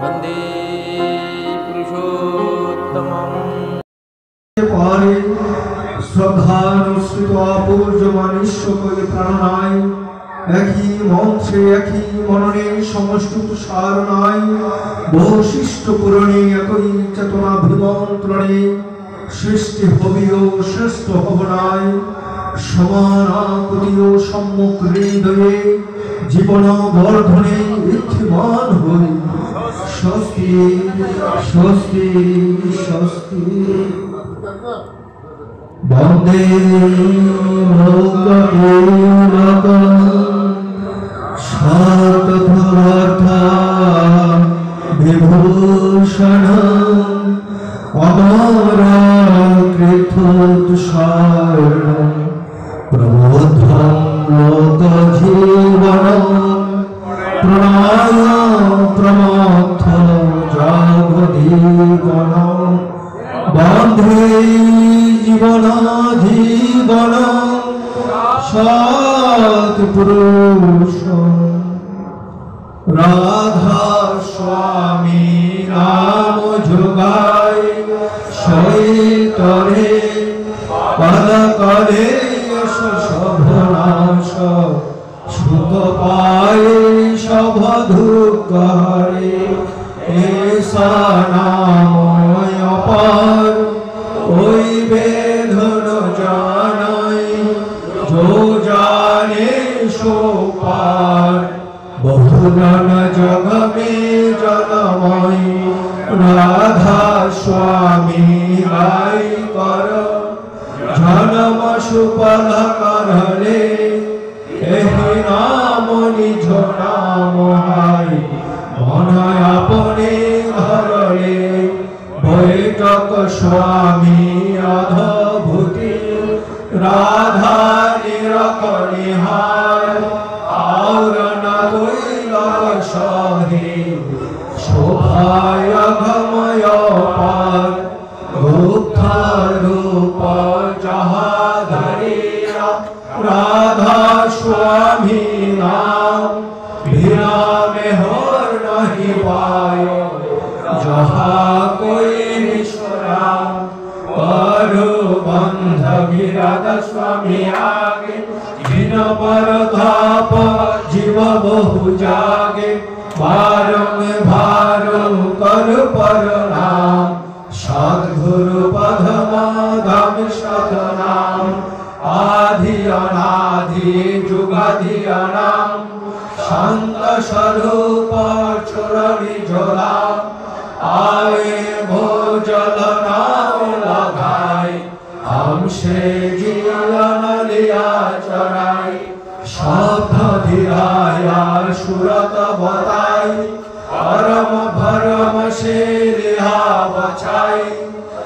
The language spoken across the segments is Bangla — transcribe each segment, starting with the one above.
वंदे पुरुषोत्तमम्। पारे श्रद्धानुष्ठित अपूर्ज मनुष्यके प्राणाय একই মন্ত্রে একই মননে সমষ্টিত সার নাই বৈশিষ্ট্য পূরণে একই চেতনা ভিমন্ত্রণে সৃষ্টি হবিও শ্রেষ্ঠ হবনায় সমানাকুতিও সম্মুখ হৃদয়ে জীবন বর্ধনে ইচ্ছমান হই স্বস্তি স্বস্তি স্বস্তি বন্দে লোককেলকম সততর্থ বিভূষণম অমরকৃতোৎসর্ণম প্রবোধম লোকজীবনম প্রণয় প্রমথ জগদীবনম বন্ধে জীবন জীবন সৎপুরুষ রাধা স্বামী রাম যোগায় সৈতরে পদ করে শোভনাশ সুখ পায় সবধুকারে এসা নাময় অপার ওই বেদন জানাই जो जाने सो पार बहुरन जग में जनमय राधा स्वामी गाय कर जन्म सुफल करले एहि नाम निज नाम हाय मन अपने धरले बैठक स्वामी अधभूति राधा निरख निहार और न कोई लग सहे शोभाय घमय पार रूप रूप जहाँ धरिया राधा स्वामी नाम बिना में हो नहीं पायो जहाँ कोई ईश्वरा करो बंध विराधा स्वामी आगे जिन पर धाप जीव बहु जागे बारंग भारं कर पर नाम सद्गुरु पद्मधाम शतनाम आदि अनादि जुगादि अनाम शांत स्वरूप चुरनि जोला आए भोजल नाम लगाए हमसे जीवन लिया चढ़ाई शब्द धीराया सुरत बताई परम भरम से रिहा बचाई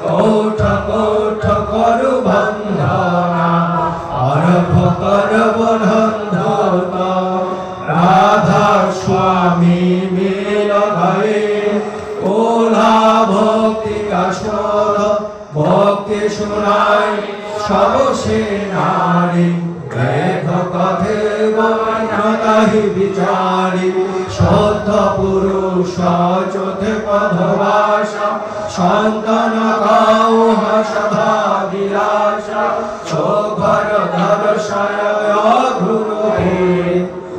कोठ कोठ करु बंधना अर्भ कर बंधन राधा स्वामी मिल गए ओला भक्ति का स्वर भक्ति सुनाई सब से नारी वेद कथे वर्णताहि विचारी शुद्ध पुरुष चौथे पदवासा शांतन गाओ सदा विलासा चौघर दर्शय गुरु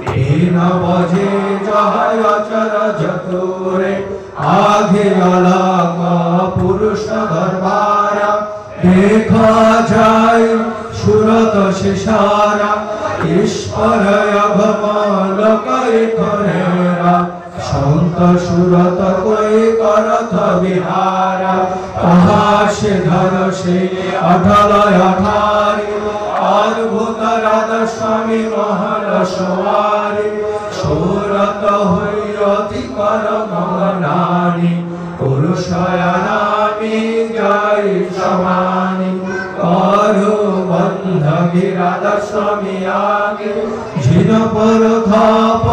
दीन बजे जय चर जतुरे आगे अलग पुरुष दरबारा देखा जाए सुरत शिशारा ईश्वर अभमान कई करेरा संत सुरत कोई करत विहारा कहाँ से धर से अठल अठारी अद्भुत राधा स्वामी महल सवारी सुरत हुई अति कर मंगनानी पुरुषयानामी जय समानी करो बंध गिराधा स्वामी आगे जिन पर थाप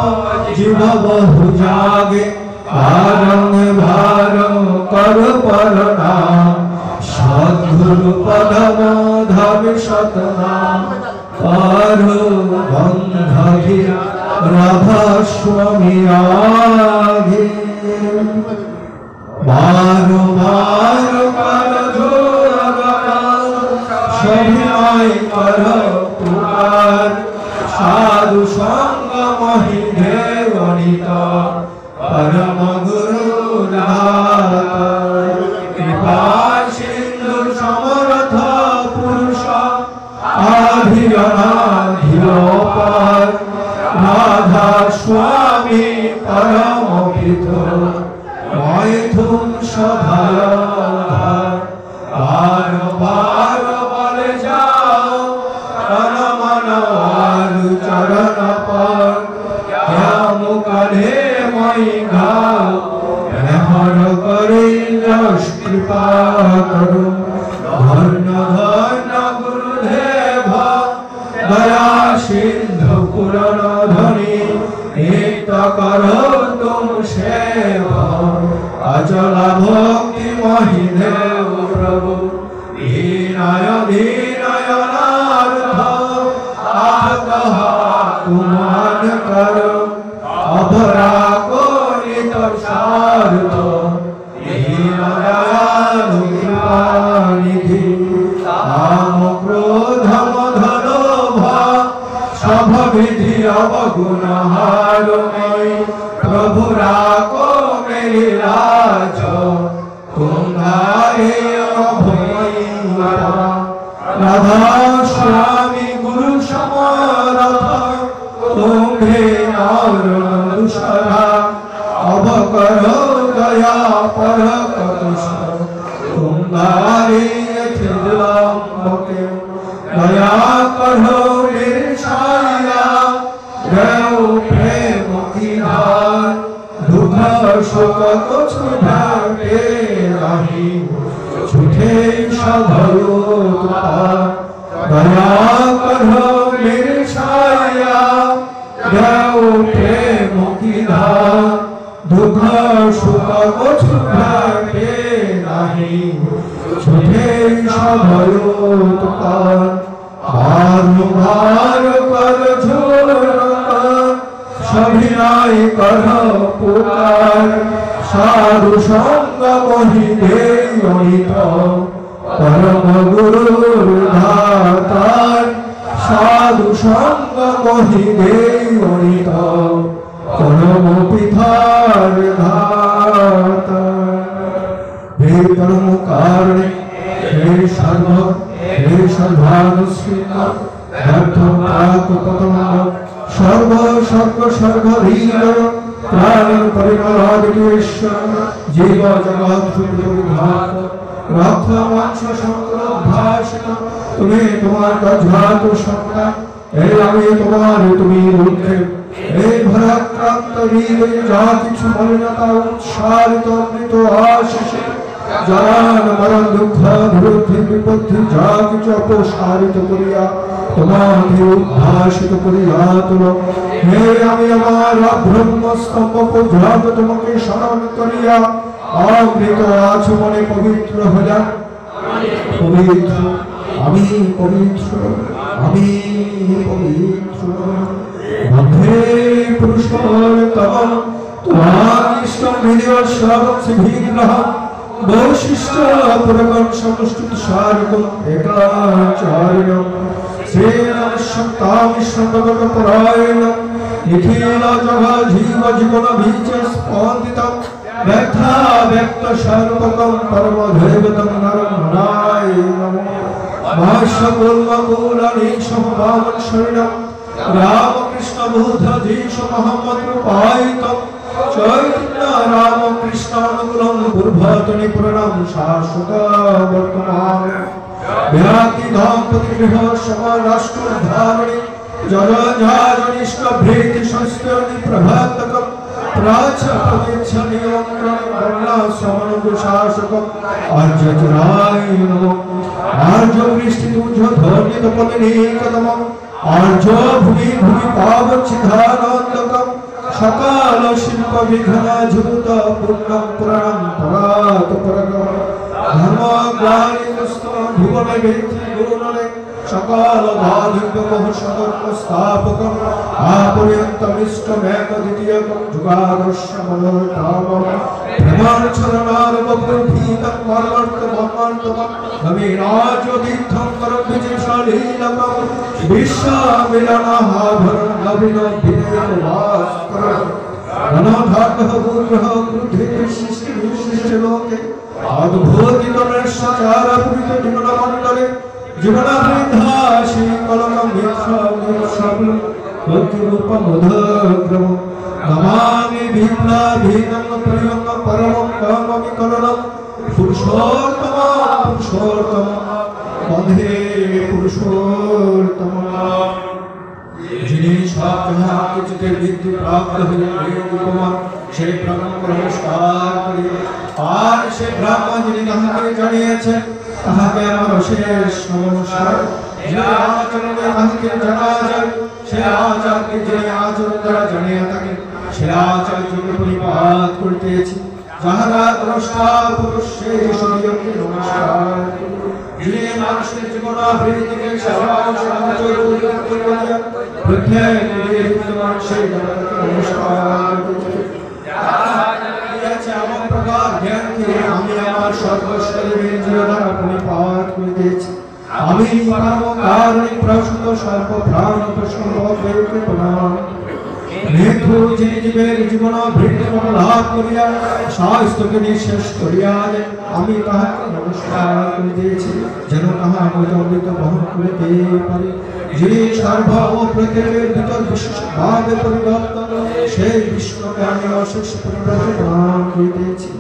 जीव बहु जागे भारंग भारं कर पर नाम सद्गुरु पद्मधाम शतनाम करो बंध गिराधा स्वामी आगे বারো বারো কালো জোড়াগান সবিনয় কর পুকার সাধু সঙ্গ মহিধে গণিত পরম গুরু কৃপা সিন্ধু সমর্থ পুরুষ আধিরনাধিরোপর রাধা স্বামী পরম পিত মৈথুন সভার বার বার বলে যাও তন মন আরু চরণ পর মুখে মই গাও হর করে যশ কৃপা করো ধন্য ধন্য গুরুদেব দয়া সিন্ধু পুরন ধনী নিত্য করো তুম সেবা অচল ভক্তি মহিদেব প্রভু দীনয় দীনয় নাথ আহত তুমান করো অভরা করিত সারথ দীন দয়ালু কৃপানিধি কাম ক্রোধ মদ লোভ সভ বিধি অবগুণ হারময় প্রভু রাখো মেরি রাজ তোমারে অভয় রাধা স্বামী গুরু সমরথ तुम्हे और दूसरा अब करो दया पर कतुष तुम्हारे दया करो निर्छाया देव प्रेम की धार दुख सुख कुछ ढके नहीं छूटे सधरो दया करो निर्छाया देव प्रेम की धार दुख सुख कुछ ढके नहीं छूटे सधरो तुकार बार बार कर झोर सभिनय कर पुकार साधु संग मोहिते गणित परम गुरु धातार साधु संग मोहिते गणित परम पितार धातार हे परम कारणे हे सर्व हे सर्वानुस्मित सर्व सर्ग सर्ग रीर प्राण परिमलादिकेश्वर जीव जगत सुखविघात रक्त मांस संकल्पभाषित तुम्हें तुम्हार कज्जात सत्ता हे আমি তোমার তুমি রুদ্ধে হে ভরাক্রান্ত হৃদয়ে যা কিছু মলিনতা উৎসারিত অমৃত আশিসে জান মরণ দুঃখ বিরুদ্ধে বিপত্তি যা কিছু অপসারিত করিয়া তোমাকে উদ্ভাসিত করিয়া তোলো হে আমি আমার ব্রহ্মস্তম্ভ পূজাকে তোমাকে স্মরণ করিয়া অমৃত আচমনে পবিত্র হইয়া পবিত্র আমি পবিত্র আমি পবিত্র বন্ধে পুরুষোত্তম তোমার ইষ্ট হৃদয় সর্বস্ব ভিন্ন বৈশিষ্ট্য পুরগণ সমষ্টি সারকম একাচার্য শ্রীরামশক্তামিশ্রভগত পরায়ণ নিখিল জগ জীব জীবন বীজ স্পন্দিত ব্যথা ব্যক্ত সর্বকম পরম দৈবতম নরম নারায়ণ ভাষ্য কুলমকুলনি সমভাবন শরণম রামকৃষ্ণ বুদ্ধ যীশু মোহাম্মদ রূপায়িত চৈতন্য রামকৃষ্ণানুগুণম পূর্বতনি প্রণম শাশ্বত বর্তমান ব্যাতি দম্পতি গৃহ সমান রাষ্ট্র ধারণী জনজাজনিষ্ঠ ভৃতি সংস্করণী প্রভাতকম প্রাচ্য প্রতিচ্ছনিয়ম বর্ণা সমনুগ শাসকম আর্যচরায় নমঃ আর্য বৃষ্টি তুজ ধর্মিত পলিনীকতমম আর্য ভূমি ভূমি পাবচ্ছিধানন্দকম সকাল শিল্প বিঘ্নাঝূত পূর্ণম পুরাণম পরাত পরগম ধর্ম গ্লানি দুস্তম ভুবনে বিদ্ধি গুরুনলে সকল বাধিব্যমহ সতর্ক স্থাপকম আপর্যন্তমিষ্টমেক দ্বিতীয়কম যুগাদর্শ মনোকামম প্রেমার্চনার বক্রভীতম মর্মর্তমর্মর্তমম নবীনাজ্যোতির্থম করবিজিশালীলকম বিশ্বমিলনাভারণ নবীনবিনেতভাস্করম রণধাতঃ বুদ্রঃ ক্রুদ্ধে সৃষ্টি লোকে অদ্ভুতিতমেশ্বচারপুরিত জীবনমণ্ডলে জীবনবৃদ্ধাশী কলকম মিথ্যামিথ্যাবলম প্রতিরূপমুদগ্রম নমামি ভিন্নাভিন্নং প্রিয়ং পরমং কামমি করণম পুরুষোত্তম বন্ধে পুরুষোত্তম যিনি সব যাহা কিছুতে বৃদ্ধি প্রাপ্ত হইলেন সেই ব্রহ্মকে নমস্কার করি। আর সে ব্রহ্ম যিনি তাহাকে জানিয়েছেন তাহাকে আমার অশেষ নমস্কার। যে আচরণে তাহাকে জানা যায় সে আচারকে যিনি আচরণ দ্বারা জানিয়া থাকেন সে আচার্যকে পরিপাক করিতেছি। যাহারা দ্রষ্টা পুরুষ সেই শরীরকে নমস্কার করি। যিনি মানুষের জীবনাবৃত্তিকে সেবা সাহায্য করিয়া প্রত্যেক বিদ্যমান সেই জগৎকে নমস্কার করি। এমন প্রকার জ্ঞানকে আমি আমার সর্বশরীরের দ্বারা পরিপাক করিতেছি। আমি পরম কারণিক প্রসূত সর্বপ্রাণ সর্বদেবকে প্রণাম। মৃত্যু যিনি জীবের জীবন বৃদ্ধি লাভ করিয়া স্বাস্থ্যকে নিঃশেষ করিয়া আমি তাহাকে নমস্কার করিতেছি যেন তাহা অমৃত বহন করিতে পারে। যিনি সর্ব ও প্রত্যেকের ভিতর বিশেষ ভাবে পরিবর্তন সেই বিষ্ণুকে আমি অশেষ পরিবর্তন প্রণাম করিতেছি।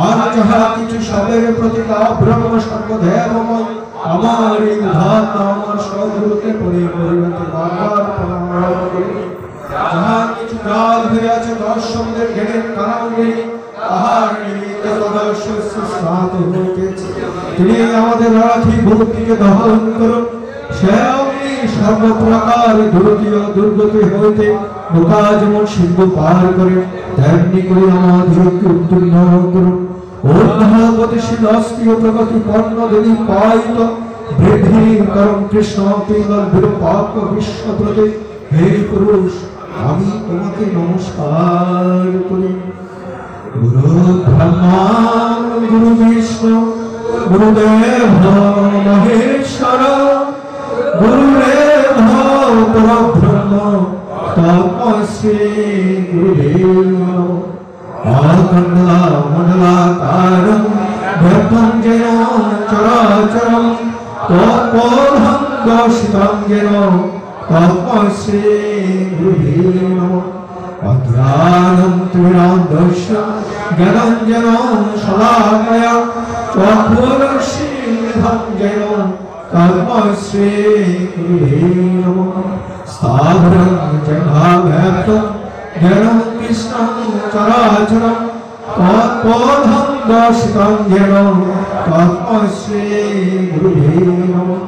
আর যাহা কিছু সবের প্রতি ব্রহ্ম সর্বদেবময় আমার এই উদাত্ত আমার সদ্গুরুকে পরিবর্তন বারবার প্রণাম করি। যাহা কিছু কাল হইয়াছে দর্শনদের জ্ঞানের কারণে তাহার নিমিত্ত তদর্শ স্নাত হইতেছে। তিনি আমাদের রাধি ভক্তিকে দহন করুন। সে অগ্নি সর্বপ্রকার দুর্গতি ও দুর্গতি হইতে নৌকা যেমন সিন্ধু পার করে তেমনি করে আমাদেরকে উত্তীর্ণ করুন। ঊর্ধ্বগতিশীল অস্থি ও প্রগতি পর্ণ দেবী পায়িত বৃদ্ধি করম কৃষ্ণ পিঙ্গল বিরূপাক বিশ্বপ্রতি। হে পুরুষ আমি তোমাকে নমস্কার করি। গুরু ব্রহ্মা গুরু বিষ্ণু গুরুদেব মহেশ্বর গুরুদেব পরব্রহ্ম তস্मै গুরুদেব মণ্ডলাকারং ব্যক্तं যেন চরাচরং তৎপদং দর্শিतं যেন তস্मै গুরুদেব নমঃ। অজ্ঞানং তিমিরান্ধস্য জ্ঞানাঞ্জनं শলাকয়া চক্ষুর্ষীধং যেন তস্मै গুরুদেব নমঃ। স্থাবরং জগদ্ব্যাপ্तं জ্ঞাनं কৃষ্ণং চরাচরং তৎপদং দর্শিतं যেন তস্मै গুরুদেব নমঃ।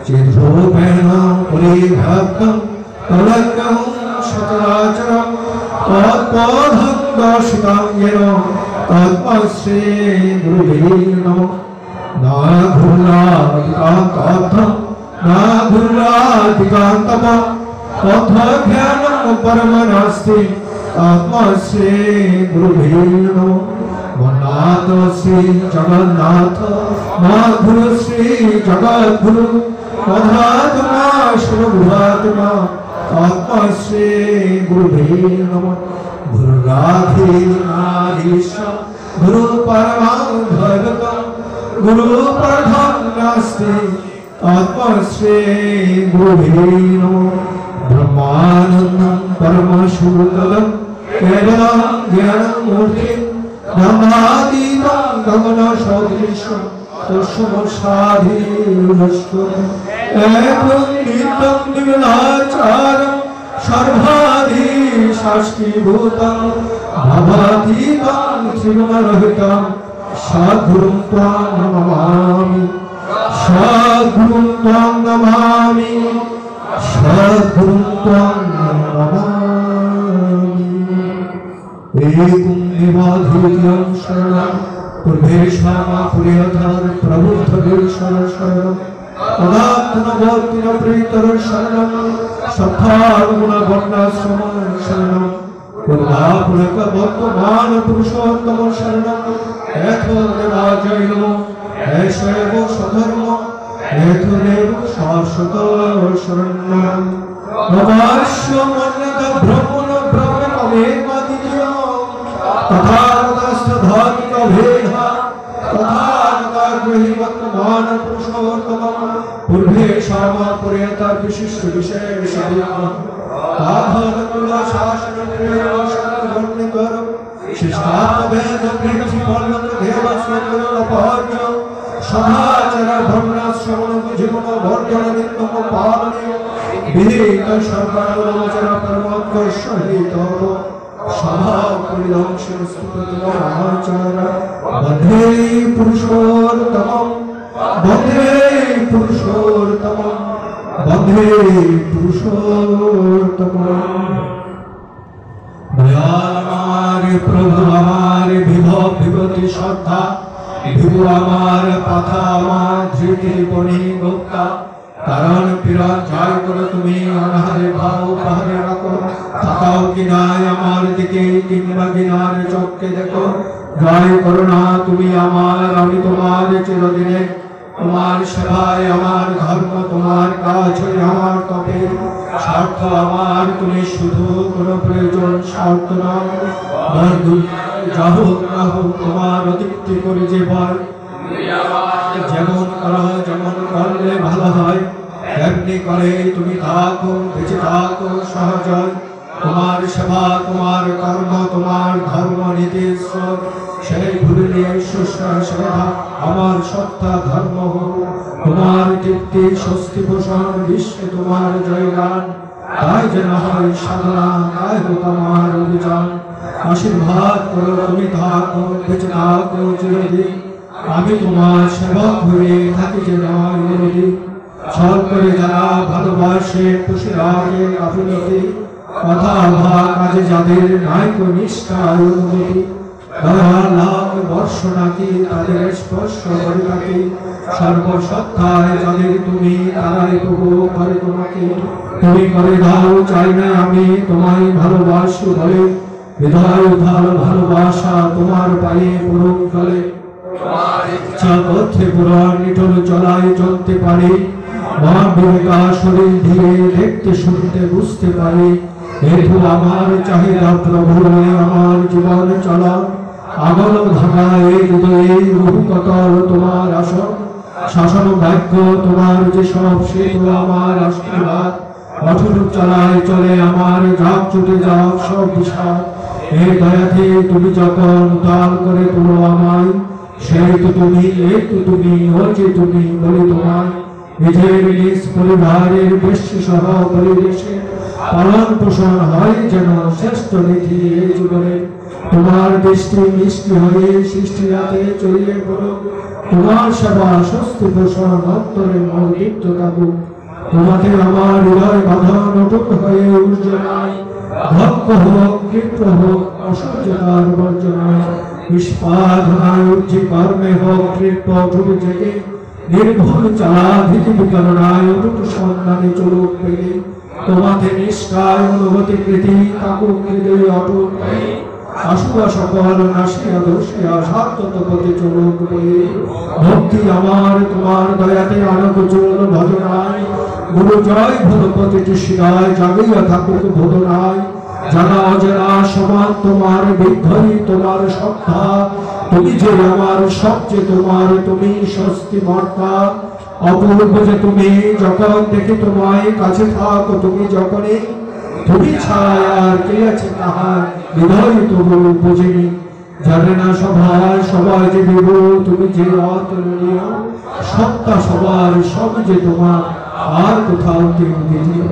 চিদ্রূপেণ পরিব্যাপ্तं তদজ্ঞং সচরাচরং তৎপদং দর্শিतं যেন তস্मै গুরুদেব নমঃ। না ঘূর্ণাদিকান্তম না ঘূর্ণাদিকান্তম তথ্যজ্ঞানং পরমনাস্তি তস্मै গুরুদেব নমঃ। বন্নাথ শ্রী জগন্নাথ মাধুর শ্রী জগদ্গুরু মধাত্মা সর্বভূতাত্মা তস্मै গুরুদেব নমঃ। গুরু রাধেনাধীশ গুরু পরমং ভগবতং গুরু প্রধান নাস্তি তস্मै গুরুদেব নমঃ। ব্রহ্মানন্দং পরমশুদ্ধং কেবলং জ্ঞানমূর্তিং ব্রহ্মাতীতং গগনসদৃশং তস্মৈসাধীনস্তুং একং নিত্যং বিমলাচারং সর্বাধি শাস্তিভূতং ভবাতীতং ত্রিগুণরহিতং সদ্গুরুং ত্বং নমামি সদ্গুরুং ত্বং নমামি সদ্গুরুং ত্বং নমামি। একং বিবাধিত্যং শরণং পূর্বেশামা পুরীয়ধার প্রবুদ্ধ শরণং তদাত্মনবর্তিন প্রেতর শরণম সত্তাগুণ বর্ণাশ্রম শরণম পুরুষ বর্তমান পুরুষোত্তম শরণম এথদেবাজৈন এষৈব সধর্ম এথদেব শাশ্বত শরণ্যম নমাস্য মন্যত ব্রহ্মণ ব্রহ্মণমেব দ্বিতীয়ম তথাগতস্থ ধার্মিক ভেদা তথাগতগ্রহী বর্তমান পুরুষোত্তমম পূর্বে সামা পরিয়তা বিশিষ্ট বিশেষ তাধনকুল শাসন প্রিয়শাস্ত্রবর্ণিতর শিষ্টাবেদ পৃথিবর্ণক দেবস্বতরপর্য সদাচার ভ্রমণাশ্রমণ জীবন বর্জন নিত্যম পালনীয় বিহিত সর্বানুলোচন পরমোৎকর্ষ সহিত স্বভাব পরিদংশন স্তুতির আচার বন্ধে পুরুষোত্তমম বন্ধে পুরুষোত্তমম বন্ধে পুরুষোত্তমম দয়াল আমার প্রভু আমার বিভব বিভূতি শ্রদ্ধা বিভু আমার পাথা আমার ধৃতি বনি গুপ্তা কারণ পীড়ন জয় করো তুমি অনাহারে ভাও পাহাড়ে রাখো তাকাও কিনায় আমার দিকে কিংবা কিনারে চোখকে দেখো জয় করো না তুমি আমার আমি তোমার চিরদিনে তোমার সেবায় আমার ধর্ম তোমার কাজ হয়ে আমার তবে স্বার্থ আমার তুমি শুধু কোনো প্রয়োজন স্বার্থ নয় যা হোক না হোক তোমার অতিথি করে যে বল যেমন করো যেমন করলে ভালো হয় তেমনি করে তুমি থাকো বেঁচে থাকো সহজ তোমার সেবা তোমার কর্ম তোমার ধর্ম নীতি সেই ভুলিলে সেবা আমার সত্তা ধর্ম হোক তোমার কীর্তি স্বস্তি পোষণ বিশ্বে তোমার জয়গান তাই যেন হয় সাধনা তাই হোক আমার অভিযান আশীর্বাদ করো তুমি থাকো বেঁচে থাকো চিরদিন আমি তোমার সেবক হয়ে থাকি যে নয় অনুদিন ছল করে যারা ভালোবাসে খুশি রাগে গাফিলতি কথা ভাগ কাজে যাদের নাইকো নিষ্ঠার অনুভূতি লাখ বর্ষ নাকি তাদের স্পর্শ করে থাকি সর্বসত্তায় যাদের তুমি তারাই প্রভু করে তোমাকে তুমি করে দাও চাই না আমি তোমায় ভালোবাসি বলে হৃদয় উদ্ধার ভালোবাসা তোমার পায়ে পূরণ করে ইচ্ছা পথে পুরাণ নিটল চলায় চলতে পারি মা বিবেকা শরীর ধীরে দেখতে শুনতে বুঝতে পারি হেতু আমার চাহিদা প্রভু আমার জীবন চলা আগল ভাঙা এই হৃদয়ে রূপকতর তোমার আসন শাসন ভাগ্য তোমার যে সব সেতু আমার আশীর্বাদ অটুট চলায় চলে আমার যাক ছুটে যাক সব বিষাদ এই দয়াতে তুমি যখন উদার করে তোলো আমায় সেই তো তুমি এই তো তুমি ওই যে তুমি বলে তোমায় নিজের নিজ পরিবারের বেশি সহ পরিবেশে পালন পোষণ হয় যেন শ্রেষ্ঠ নীতি এই জীবনে তোমার দৃষ্টি মিষ্টি হয়ে সৃষ্টি রাতে চলিয়ে পড়ো তোমার সেবা স্বস্তি পোষণ অন্তরে মৌলিপ্ত থাকুক তোমাকে আমার হৃদয় বাঁধন অটুট হয়ে উজ্জ্বলায় ভক্ত হোক কৃপ্র হোক অসহ্যতার বর্জনায় নিষ্পাধনায় উজ্জি কর্মে হোক কৃপ্র অটুট জেগে নির্ভুল চালা ভীতি বিকরণায় অটুট সন্ধানে চলুক পেলে তোমাকে নিষ্ঠায় অনুভূতি কৃতি কাকুক হৃদয় অটুট আসুয়া সকল নাশিয়া দোষিয়া সার্থকপতি চলুক বলে ভক্তি আমার তোমার দয়াতে আনকচল ভজনায় গুরু জয় ভগবতী শিরায় জাগিয়া থাকুক ভোদনায় জানা অজানা সমান তোমার বিদ্ধরি তোমার সত্তা তুমি যে আমার সবচেয়ে তোমার তুমি স্বস্তি মর্তা অপূর্ব যে তুমি যখন দেখি তোমায় কাছে থাকো তুমি যখনই তুমি ছাড়া আর কে আছে তাহার হৃদয় তবু বুঝিনি জানে না সবাই সবাই যে দেব তুমি যে অতুলনীয় সত্তা সবার সব যে তোমার আর কোথাও কেউ দ্বিতীয়